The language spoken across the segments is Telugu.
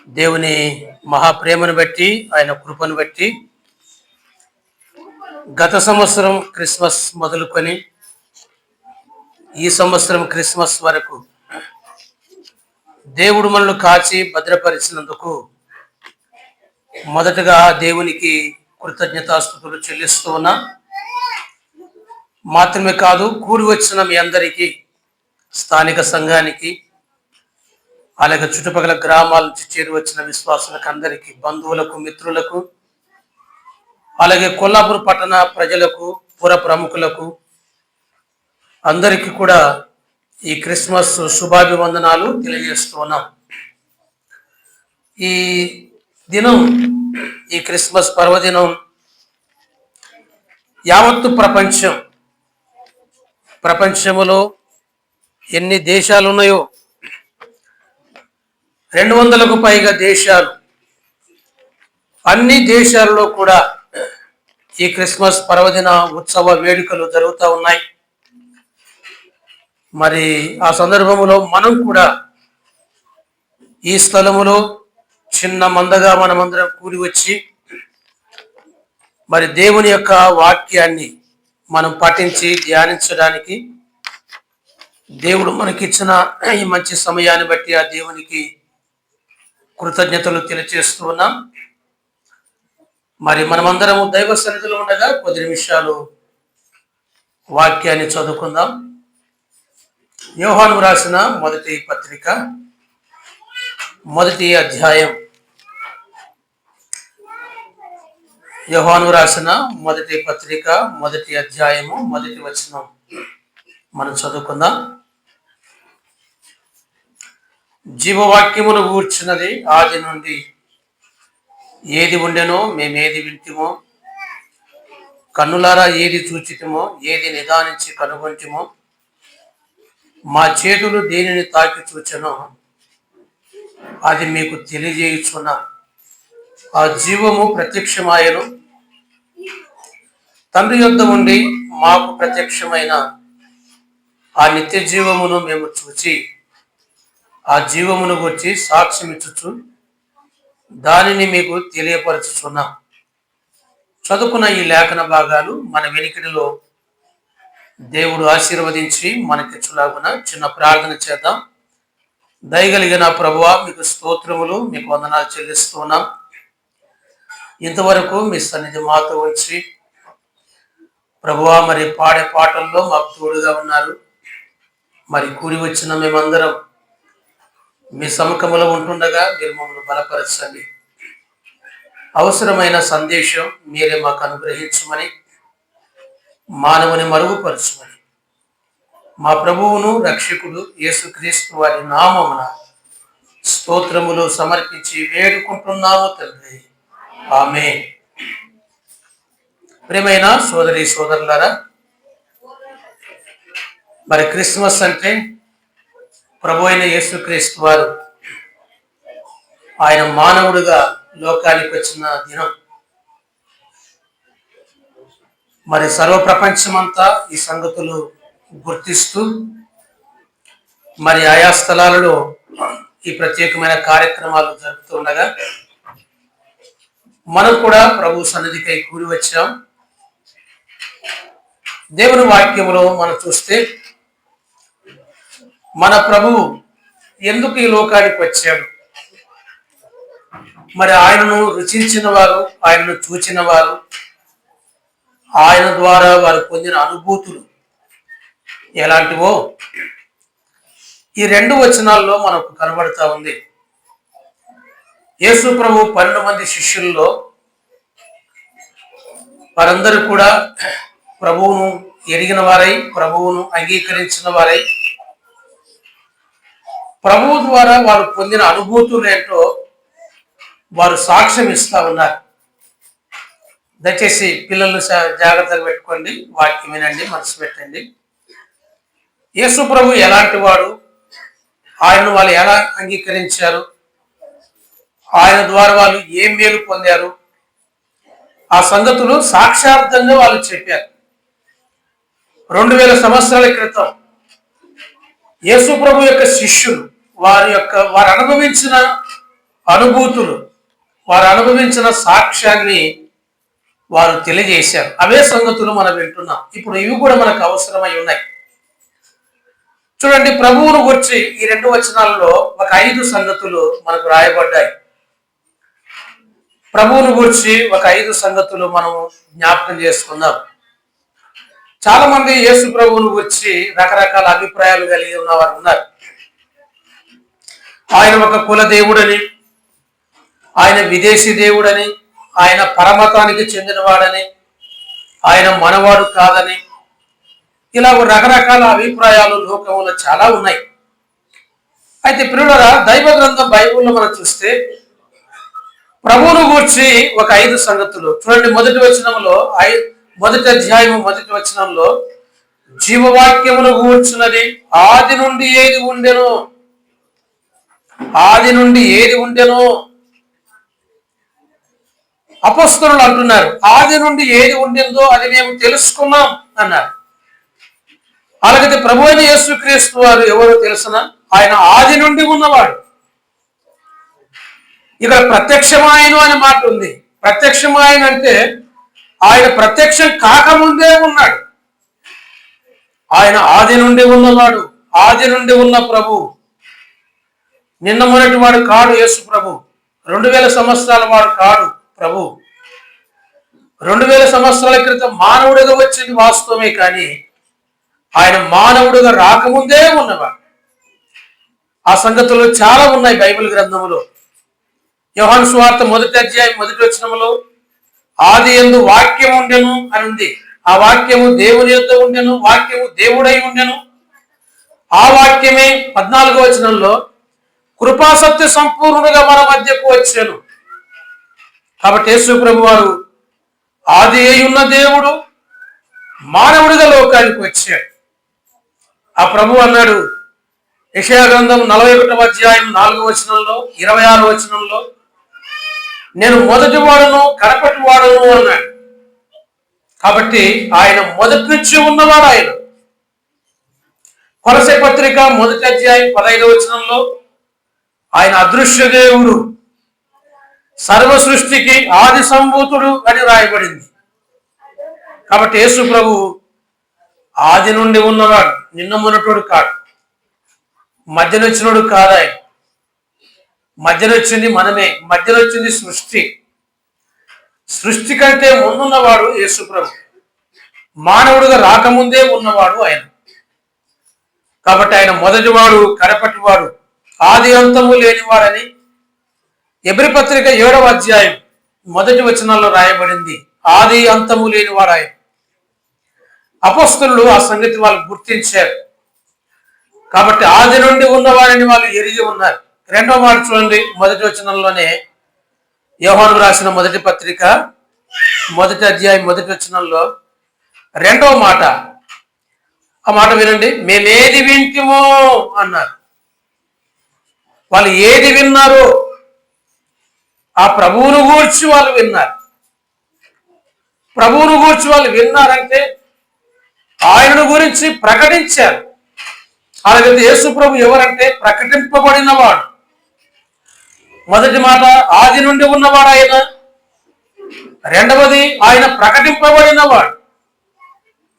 దేవుని మహాప్రేమను బట్టి ఆయన కృపను బట్టి గత సంవత్సరం క్రిస్మస్ మొదలుకొని ఈ సంవత్సరం క్రిస్మస్ వరకు దేవుడు మనల్ని కాచి భద్రపరిచినందుకు మొదటగా దేవునికి కృతజ్ఞతాస్తుతులు చెల్లిస్తూ ఉన్నా. మాత్రమే కాదు, కూడి వచ్చిన మీ అందరికీ, స్థానిక సంఘానికి, అలాగే చుట్టుపక్కల గ్రామాల నుంచి చేరి వచ్చిన విశ్వాసులకు అందరికీ, బంధువులకు, మిత్రులకు, అలాగే కొల్లాపూర్ పట్టణ ప్రజలకు, పుర ప్రముఖులకు అందరికీ కూడా ఈ క్రిస్మస్ శుభాభివందనాలు తెలియజేస్తూ ఉన్నాం. ఈ దినం, ఈ క్రిస్మస్ పర్వదినం యావత్తు ప్రపంచంలో ఎన్ని దేశాలు ఉన్నాయో 200కు పైగా దేశాలు, అన్ని దేశాలలో కూడా ఈ క్రిస్మస్ పర్వదిన ఉత్సవ వేడుకలు జరుగుతూ ఉన్నాయి. మరి ఆ సందర్భంలో మనం కూడా ఈ స్థలములో చిన్న మందగా మనమందరం కూడి వచ్చి మరి దేవుని యొక్క వాక్యాన్ని మనం పఠించి ధ్యానించడానికి దేవుడు మనకిచ్చిన ఈ మంచి సమయాన్ని బట్టి ఆ దేవునికి కృతజ్ఞతలు తెలియజేస్తూ ఉన్నాం. మరి మనమందరము దైవ సన్నిధిలో ఉండగా కొద్ది నిమిషాలు వాక్యాన్ని చదువుకుందాం. యోహాను రాసిన మొదటి పత్రిక, మొదటి అధ్యాయం. యోహాను రాసిన మొదటి పత్రిక, మొదటి అధ్యాయము, మొదటి వచనం మనం చదువుకుందాం. జీవవాక్యమును గూర్చినది ఆది నుండి ఏది ఉండెనో మేమేది వింటిమో, కన్నులారా ఏది చూచితిమో, ఏది నిదానించి కనుగొంటిమో, మా చేతులు దేనిని తాకి చూచెనో అది మీకు తెలియజేయుచున్నా. ఆ జీవము ప్రత్యక్షమాయను, తండ్రి యొద్ద ఉండి మాకు ప్రత్యక్షమైన ఆ నిత్య జీవమును మేము చూచి ఆ జీవమును గురించి సాక్ష్యమిచ్చుచు దానిని మీకు తెలియపరచుచున్నాం. చదువుకున్న ఈ లేఖన భాగాలు మన వెనికిడిలో దేవుడు ఆశీర్వదించి మనకిచ్చులాగున చిన్న ప్రార్థన చేద్దాం. దయగలిగిన ప్రభువా, మీకు స్తోత్రములు, మీకు వందనాలు చెల్లిస్తున్నాం. ఇంతవరకు మీ సన్నిధి మాతో వచ్చి ప్రభువా మరి పాడే పాటల్లో మాకు తోడుగా ఉన్నారు. మరి కూడి వచ్చిన మేమందరం మీ సముఖంలో ఉంటుండగా మీరు మమ్మల్ని బలపరచండి. అవసరమైన సందేశం మీరే మాకు అనుగ్రహించమని, మానవుని మరుగుపరచమని మా ప్రభువును రక్షకుడు యేసుక్రీస్తు వారి నామమున స్తోత్రములు సమర్పించి వేడుకుంటున్నాము తండ్రి, ఆమేన్. ప్రియమైన సోదరి సోదరులారా, మరి క్రిస్మస్ అంటే ప్రభు అయిన యేసుక్రీస్తు వారు ఆయన మానవుడిగా లోకానికి వచ్చిన దినం. మరి సర్వప్రపంచమంతా ఈ సంగతులు గుర్తిస్తూ మరి ఆయా స్థలాలలో ఈ ప్రత్యేకమైన కార్యక్రమాలు జరుపుతుండగా మనం కూడా ప్రభు సన్నిధికై కూడి వచ్చాం. దేవుని వాక్యములో మనం చూస్తే మన ప్రభువు ఎందుకు ఈ లోకానికి వచ్చాడు, మరి ఆయనను రుచించిన వారు, ఆయనను చూచిన వారు, ఆయన ద్వారా వారు పొందిన అనుభూతులు ఎలాంటివో ఈ 2 వచనాల్లో మనకు కనబడతా ఉంది. యేసు ప్రభు 12 మంది శిష్యుల్లో వారందరూ కూడా ప్రభువును ఎరిగిన వారై, ప్రభువును అంగీకరించిన వారై, ప్రభువు ద్వారా వారు పొందిన అనుభూతులు ఏంటో వారు సాక్ష్యం ఇస్తా ఉన్నారు. దయచేసి పిల్లలు జాగ్రత్తగా పెట్టుకోండి, వాక్యం వినండి, మనసు పెట్టండి. యేసు ప్రభు ఎలాంటి వాడు, ఆయనను వాళ్ళు ఎలా అంగీకరించారు, ఆయన ద్వారా వాళ్ళు ఏం మేలు పొందారు, ఆ సంగతులు సాక్షార్థంగా వాళ్ళు చెప్పారు. 2000 సంవత్సరాల క్రితం యేసు ప్రభు యొక్క శిష్యులు వారు అనుభవించిన అనుభూతులు, వారు అనుభవించిన సాక్ష్యాన్ని వారు తెలియజేశారు. అవే సంగతులు మనం వింటున్నాం. ఇప్పుడు ఇవి కూడా మనకు అవసరమై ఉన్నాయి. చూడండి, ప్రభువును గురించి ఈ 2 వచనాలలో ఒక 5 సంగతులు మనకు రాయబడ్డాయి. ప్రభువును గురించి ఒక 5 సంగతులు మనం జ్ఞాపకం చేసుకుందాం. చాలా మంది యేసు ప్రభువును గురించి రకరకాల అభిప్రాయాలు కలిగి ఉన్నవారు ఉన్నారు. ఆయన ఒక కుల దేవుడని, ఆయన విదేశీ దేవుడని, ఆయన పరమతానికి చెందినవాడని, ఆయన మనవాడు కాదని, ఇలా రకరకాల అభిప్రాయాలు లోకంలో చాలా ఉన్నాయి. అయితే ప్రియులారా, దైవ గ్రంథం బైబిల్లో మనం చూస్తే ప్రభువును గూర్చి ఒక 5 సంగతులు చూడండి. మొదటి అధ్యాయం 1వ వచనంలో జీవవాక్యమును గూర్చున్నది ఆది నుండి ఏది ఉండెనో, ఆది నుండి ఏది ఉండెనో. అపొస్తలులు అంటున్నారు, ఆది నుండి ఏది ఉండిందో అది మేము తెలుసుకున్నాం అన్నారు. అలాగైతే ప్రభు అయిన యేసుక్రీస్తు వారు ఎవరో తెలుసునా? ఆయన ఆది నుండి ఉన్నవాడు. ఇక్కడ ప్రత్యక్షమాయను అనే మాట ఉంది. ప్రత్యక్షమాయన అంటే ఆయన ప్రత్యక్షం కాకముందే ఉన్నాడు. ఆయన ఆది నుండి ఉన్నవాడు, ఆది నుండి ఉన్న ప్రభు. నిన్న మొన్నటి వాడు కాడు యేసు ప్రభు. 2000 సంవత్సరాల వాడు కాడు ప్రభు. 2000 సంవత్సరాల క్రితం మానవుడిగా వచ్చింది వాస్తవమే, కానీ ఆయన మానవుడిగా రాకముందే ఉన్నవాడు. ఆ సంగతులు చాలా ఉన్నాయి బైబిల్ గ్రంథంలో. యోహాను సువార్త 1వ అధ్యాయం 1వ వచనంలో ఆది యందు వాక్యం ఉండెను అని ఉంది. ఆ వాక్యము దేవుని యొద్ద ఉండెను, వాక్యము దేవుడై ఉండెను. ఆ వాక్యమే 14వ వచనంలో కృపాసత్య సంపూర్ణుడుగా మన మధ్యకు వచ్చాను. కాబట్టి యేసు ప్రభు వారు ఆది అయి ఉన్న దేవుడు మానవుడిగా లోకానికి వచ్చాడు. ఆ ప్రభు అన్నాడు యెషయా గ్రంథం 41వ అధ్యాయం 4వ వచనంలో 26వ వచనంలో, నేను మొదటి వాడును కడపటి వాడును అన్నాడు. కాబట్టి ఆయన మొదటి నుంచి ఉన్నవాడు. ఆయన కొలసీ పత్రిక 1వ అధ్యాయం 15వ వచనంలో ఆయన అదృశ్య దేవుడు, సర్వ సృష్టికి ఆది సంభూతుడు అని రాయబడింది. కాబట్టి యేసు ప్రభు ఆది నుండి ఉన్నవాడు, నిన్న మొన్నటోడు కాడు, మధ్యనొచ్చినోడు కాదు. ఆయన మధ్యనొచ్చింది మనమే, మధ్యనొచ్చింది సృష్టి. సృష్టి కంటే ముందున్నవాడు యేసు ప్రభు, మానవుడుగా రాకముందే ఉన్నవాడు ఆయన. కాబట్టి ఆయన మొదటివాడు, కడపటివాడు, ఆది అంతము లేనివాడని ఎబ్రీ పత్రిక 7వ అధ్యాయం 1వ వచనంలో రాయబడింది. ఆది అంతము లేనివాడు ఆయన. అపొస్తలులు ఆ సంగతి వాళ్ళు గుర్తించారు. కాబట్టి ఆది నుండి ఉన్నవారిని వాళ్ళు ఎరిగి ఉన్నారు. 2వ మాట చూడండి, 1వ వచనంలోనే యోహాను రాసిన 1వ పత్రిక 1వ అధ్యాయం 1వ వచనంలో 2వ మాట, ఆ మాట వినండి. మేమేది వింటిమో అన్నారు. వాళ్ళు ఏది విన్నారు? ఆ ప్రభువును గూర్చి వాళ్ళు విన్నారు. ప్రభువును గూర్చి వాళ్ళు విన్నారంటే ఆయనను గురించి ప్రకటించారు. అలాగే యేసు ప్రభు ఎవరంటే ప్రకటింపబడిన వాడు. మొదటి మాట ఆది నుండి ఉన్నవాడు ఆయన. రెండవది ఆయన ప్రకటింపబడిన వాడు.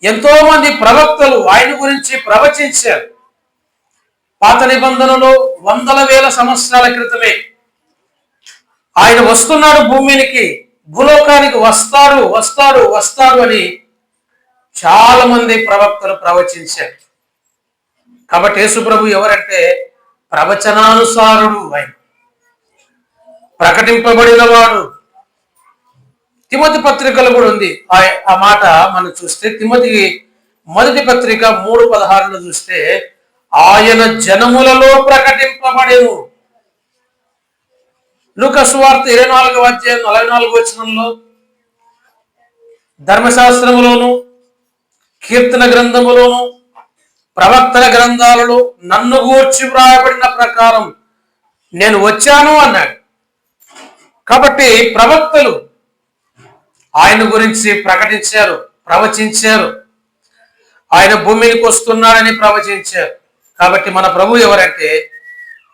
ఎంతో మంది ప్రవక్తలు ఆయన గురించి ప్రవచించారు. పాత నిబంధనలో 100,000 సంవత్సరాల క్రితమే ఆయన వస్తున్నాడు, భూమికి భూలోకానికి వస్తాడు వస్తాడు వస్తాడు అని చాలా మంది ప్రవక్తలు ప్రవచించారు. కాబట్టి యేసు ప్రభు ఎవరంటే ప్రవచనానుసారుడు, ఆయన ప్రకటింపబడిన వాడు. తిమోతి పత్రికలు కూడా ఉంది ఆ మాట. మనం చూస్తే తిమోతి 1వ పత్రిక 3:16 చూస్తే ఆయన జనములలో ప్రకటింపబడెను. లూకా సువార్త 24వ అధ్యాయం 44వ వచనంలో ధర్మశాస్త్రములోను, కీర్తన గ్రంథములోను, ప్రవక్తల గ్రంథాలలో నన్ను గూర్చి వ్రాయబడిన ప్రకారం నేను వచ్చాను అన్నాడు. కాబట్టి ప్రవక్తలు ఆయన గురించి ప్రకటించారు, ప్రవచించారు. ఆయన భూమికి వస్తున్నాడని ప్రవచించారు. కాబట్టి మన ప్రభు ఎవరంటే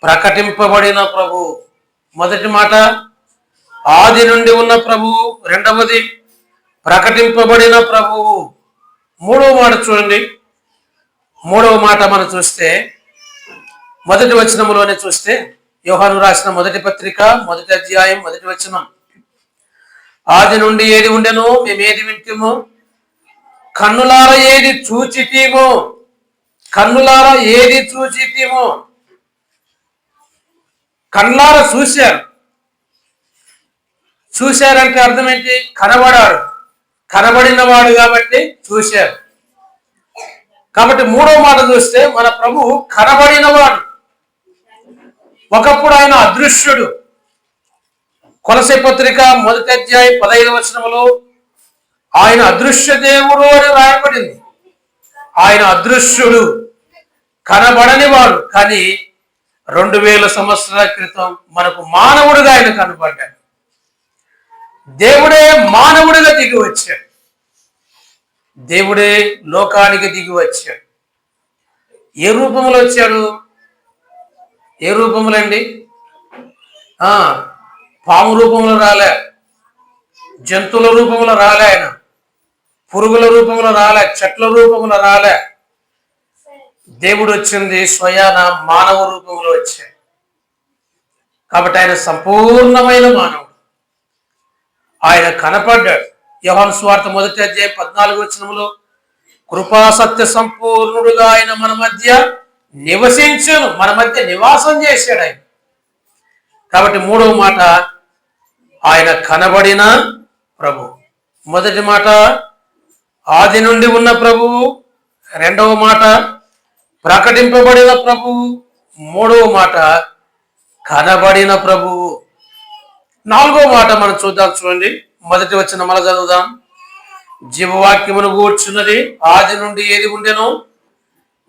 ప్రకటింపబడిన ప్రభు. మొదటి మాట ఆది నుండి ఉన్న ప్రభువు, రెండవది ప్రకటింపబడిన ప్రభువు. మూడవ మాట చూడండి. మూడవ మాట మనం చూస్తే మొదటి వచనములోనే చూస్తే యోహాను రాసిన మొదటి పత్రిక 1వ అధ్యాయం 1వ వచనం, ఆది నుండి ఏది ఉండెనో మేమేది వింటిమో కన్నులార ఏది చూచితీమో, కన్నులార ఏది చూచితీమో. కన్నులార చూశారు. చూశారంటే అర్థం ఏంటి? కనబడాడు, కనబడినవాడు కాబట్టి చూశారు. కాబట్టి మూడవ మాట చూస్తే మన ప్రభు కనబడినవాడు. ఒకప్పుడు ఆయన అదృశ్యుడు. కొలసీ పత్రిక 1వ అధ్యాయం 15వ వచనములో ఆయన అదృశ్య దేవుడు అని రాయబడింది. ఆయన అదృశ్యుడు, కనబడని వాడు. కానీ 2000 సంవత్సరాల క్రితం మనకు మానవుడిగా ఆయన కనబడ్డాడు. దేవుడే మానవుడిగా దిగి వచ్చాడు. దేవుడే లోకానికి దిగి వచ్చాడు. ఏ రూపంలో వచ్చాడు? ఏ రూపంలో అండి? పాము రూపంలో రాలే, జంతువుల రూపంలో రాలే, ఆయన పురుగుల రూపంలో రాలే, చెట్ల రూపంలో రాలే. దేవుడు వచ్చింది స్వయాన మానవ రూపంలో వచ్చాడు. కాబట్టి ఆయన సంపూర్ణమైన మానవుడు. ఆయన కనపడ్డాడు. యోహాను సువార్త 1వ అధ్యాయం 14వ వచనంలో కృపా సత్య సంపూర్ణుడుగా ఆయన మన మధ్య నివసించును, మన మధ్య నివాసం చేశాడు ఆయన. కాబట్టి మూడవ మాట ఆయన కనబడిన ప్రభు. మొదటి మాట ఆది నుండి ఉన్న ప్రభువు, రెండవ మాట ప్రకటింపబడిన ప్రభువు, మూడవ మాట కనబడిన ప్రభువు. నాలుగో మాట మనం చూద్దాం. చూడండి, మొదటి వచనం మళ్ళా చదువుదాం. జీవవాక్యమును కూర్చున్నది, ఆది నుండి ఏది ఉండెనో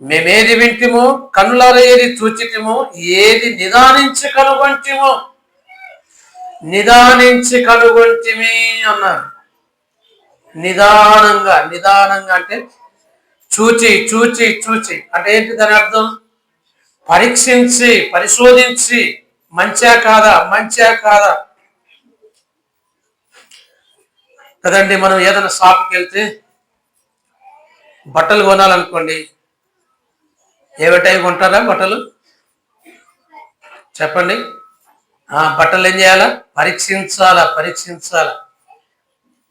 మేమేది వింటిమో కన్నులార ఏది చూచితిమో ఏది నిదానించి కనుగొంటిమో. నిదానించి కనుగొంటిమి అన్నారు. నిదానంగా, నిదానంగా అంటే చూచి చూచి చూచి అంటే ఏంటి? దాని అర్థం పరీక్షించి, పరిశోధించి, మంచా కాదా, మంచా కాదా కదండి. మనం ఏదైనా షాప్కి వెళ్తే బట్టలు కొనాలనుకోండి, ఏమిటాయి కొంటారా బట్టలు? చెప్పండి. బట్టలు ఏం చేయాలా? పరీక్షించాలా, పరీక్షించాలా.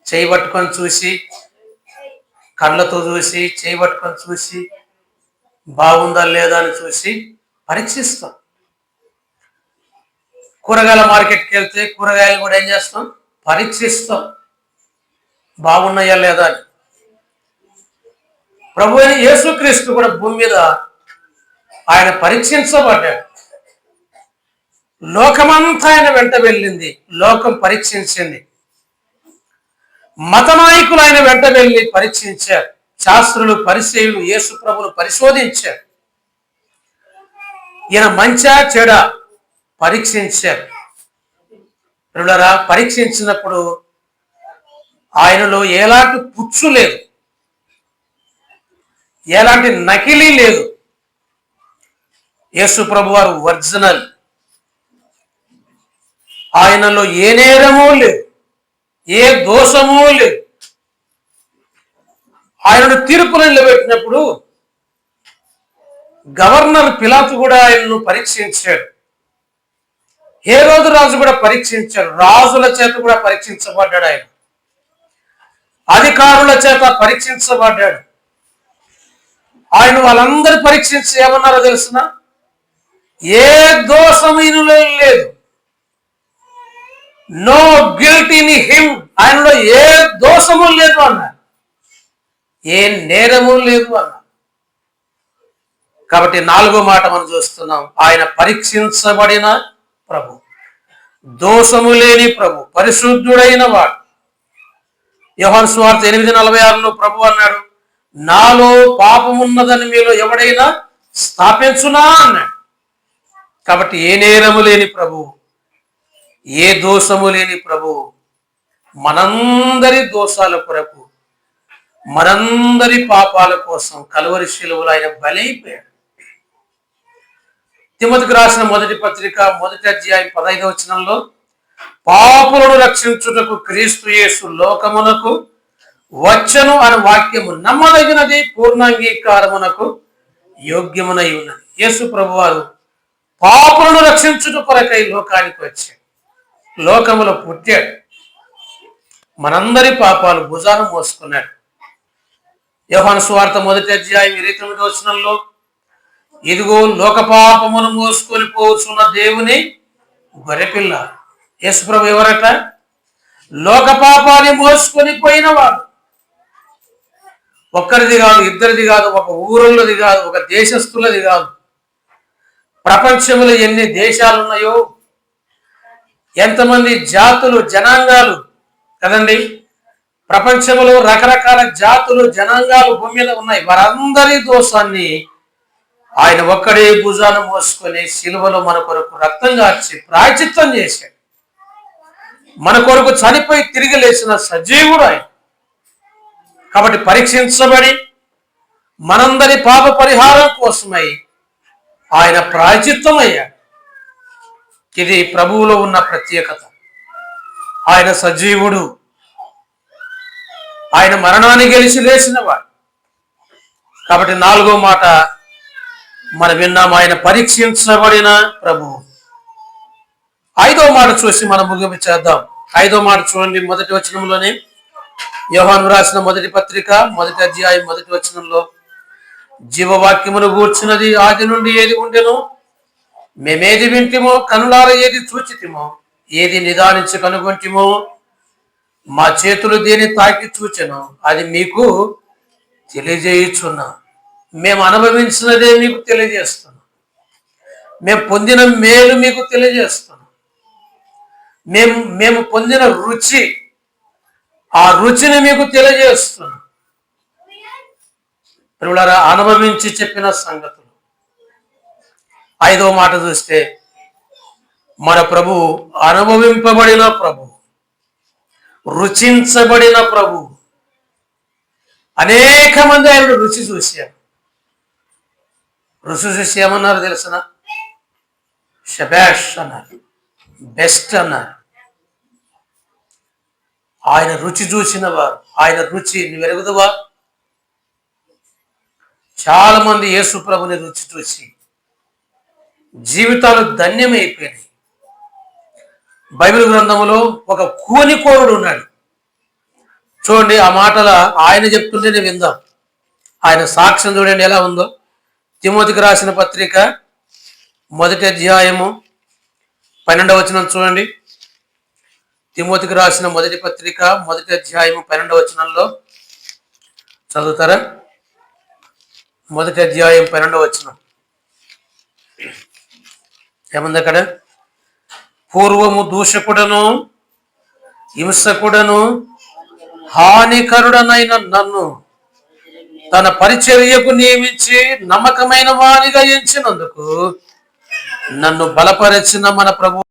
చేయి పట్టుకొని చూసి, కళ్ళతో చూసి, చేయి పట్టుకొని చూసి, బాగుందా లేదా అని చూసి పరీక్షిస్తాం. కూరగాయల మార్కెట్కి వెళ్తే కూరగాయలు కూడా ఏం చేస్తాం? పరీక్షిస్తాం, బాగున్నాయా లేదా అని. ప్రభు అయిన యేసుక్రీస్తు కూడా భూమి మీద ఆయన పరీక్షించబడ్డాడు. లోకమంతా ఆయన వెంట వెళ్ళింది, లోకం పరీక్షించింది. మత నాయకులు ఆయన వెంట వెళ్ళి పరీక్షించారు. శాస్త్రులు, పరిసయ్యులు యేసు ప్రభును పరిశోధించారు. ఈయన మంచా చెడా పరీక్షించారు. పిల్లరా, పరీక్షించినప్పుడు ఆయనలో ఎలాంటి పుచ్చు లేదు, ఎలాంటి నకిలీ లేదు. యేసు ప్రభు వారు ఒరిజినల్. ఆయనలో ఏ నేరమూ లేదు, ఏ దోషమూ లేదు. ఆయనను తీర్పులు నిలబెట్టినప్పుడు గవర్నర్ పిలాతు కూడా ఆయనను పరీక్షించాడు. హేరోదు రాజు కూడా పరీక్షించాడు. రాజుల చేత కూడా పరీక్షించబడ్డాడు. ఆయన అధికారుల చేత పరీక్షించబడ్డాడు. ఆయన వాళ్ళందరూ పరీక్షించి ఏమన్నారో తెలుసిన? ఏ దోషమైన లేదు. No guilt in him. ఆయనలో ఏ దోషము లేదు అన్నారు, ఏ నేరము లేదు అన్నారు. కాబట్టి నాలుగో మాట మనం చూస్తున్నాం, ఆయన పరీక్షించబడిన ప్రభు, దోషము లేని ప్రభు, పరిశుద్ధుడైన వాడు. యోహాను సువార్త 8:46 ప్రభు అన్నాడు, నాలో పాపమున్నదని మీలో ఎవడైనా స్థాపించునా అన్నాడు. కాబట్టి ఏ నేరము లేని ప్రభువు, ఏ దోషము లేని ప్రభువు, మనందరి దోషాల కొరకు, మనందరి పాపాల కోసం కలువరి శిలువలో ఆయన బలైపోయాడు. తిమోతికి రాసిన మొదటి పత్రిక మొదటి అధ్యాయం 15వ వచనంలో, పాపులను రక్షించుటకు క్రీస్తు యేసు లోకమునకు వచ్చను అనే వాక్యము నమ్మదగినది, పూర్ణాంగీకారమునకు యోగ్యమునై ఉన్నది. యేసు ప్రభువారు పాపులను రక్షించుట కొరకై లోకానికి వచ్చాడు, లోకములో పుట్టాడు, మనందరి పాపాలు భుజాన మోసుకున్నాడు. యోహాను సువార్త మొదటి అధ్యాయం 29వ వచనంలో, ఇదిగో లోక పాపమును మోసుకొని పోవచ్చున్న దేవుని గొర్రెపిల్ల. యేసుప్రభు ఎవరట? లోక పాపాన్ని మోసుకొని పోయినవాడు. ఒక్కరిది కాదు, ఇద్దరిది కాదు, ఒక ఊరులది కాదు, ఒక దేశస్తులది కాదు. ప్రపంచంలో ఎన్ని దేశాలు ఉన్నాయో, ఎంతమంది జాతులు, జనాంగాలు కదండి. ప్రపంచంలో రకరకాల జాతులు, జనాంగాలు భూమి మీద ఉన్నాయి. వారందరి దోషాన్ని ఆయన ఒక్కడే భుజాన మోసుకొని సిలువలో మన కొరకు రక్తం కార్చి ప్రాయచిత్తం చేశాడు. మన కొరకు చనిపోయి తిరిగి లేచిన సజీవుడు ఆయన. కాబట్టి పరీక్షించబడి మనందరి పాప పరిహారం కోసమై ఆయన ప్రాయచిత్తం అయ్యాడు. ఇది ప్రభువులో ఉన్న ప్రత్యేకత. ఆయన సజీవుడు, ఆయన మరణాన్ని గెలిచి లేచినవాడు. కాబట్టి 4వ మాట మనం విన్నాం, ఆయన పరీక్షించబడిన ప్రభువు. 5వ మాట చూసి మనం ముగింపు చేద్దాం. 5వ మాట చూడండి, మొదటి వచనంలోనే, యోహాను రాసిన మొదటి పత్రిక మొదటి అధ్యాయం 1వ వచనంలో, జీవవాక్యమును గూర్చినది ఆది నుండి ఏది ఉండెనో, మేమేది వింటిమో, కనులార ఏది చూచితిమో, ఏది నిదానించి కనుగొంటిమో, మా చేతులు దేని తాకి చూచెనో అది మీకు తెలియజేయుచున్నా. మేము అనుభవించినదే మీకు తెలియజేస్తున్నాం. మేము పొందిన మేలు మీకు తెలియజేస్తున్నాం. మేము పొందిన రుచి, ఆ రుచిని మీకు తెలియజేస్తున్నాం. ప్రియులారా, అనుభవించి చెప్పిన సంగతులు. 5వ మాట చూస్తే, మన ప్రభు అనుభవింపబడిన ప్రభు, రుచించబడిన ప్రభు. అనేక మంది ఆయన రుచి చూశారు. రుచి చూసి ఏమన్నారు తెలుసిన? షబాష్ అన్నారు, బెస్ట్ అన్నారు. ఆయన రుచి చూసిన వారు, ఆయన రుచి నువ్వు ఎరుగుదువా? చాలా మంది యేసు ప్రభుని రుచి చూసి జీవితాలు ధన్యమైపోయినాయి. బైబిల్ గ్రంథంలో ఒక కూనికోరుడు ఉన్నాడు. చూడండి, ఆ మాటల ఆయన చెప్తుంటేనే విందాం. ఆయన సాక్ష్యం చూడండి ఎలా ఉందో. తిమోతికి రాసిన పత్రిక మొదటి అధ్యాయము 12వ వచనం చూడండి. తిమోతికి రాసిన మొదటి పత్రిక మొదటి అధ్యాయము 12వ వచనంలో చదువుతారా? మొదటి అధ్యాయం 12వ వచనం ఏముంది అక్కడ? పూర్వము దూషకుడను, హింసకుడను, హానికరుడనైన నన్ను తన పరిచర్యకు నియమించి నమ్మకమైన వానిగా ఎంచినందుకు నన్ను బలపరిచిన మన ప్రభు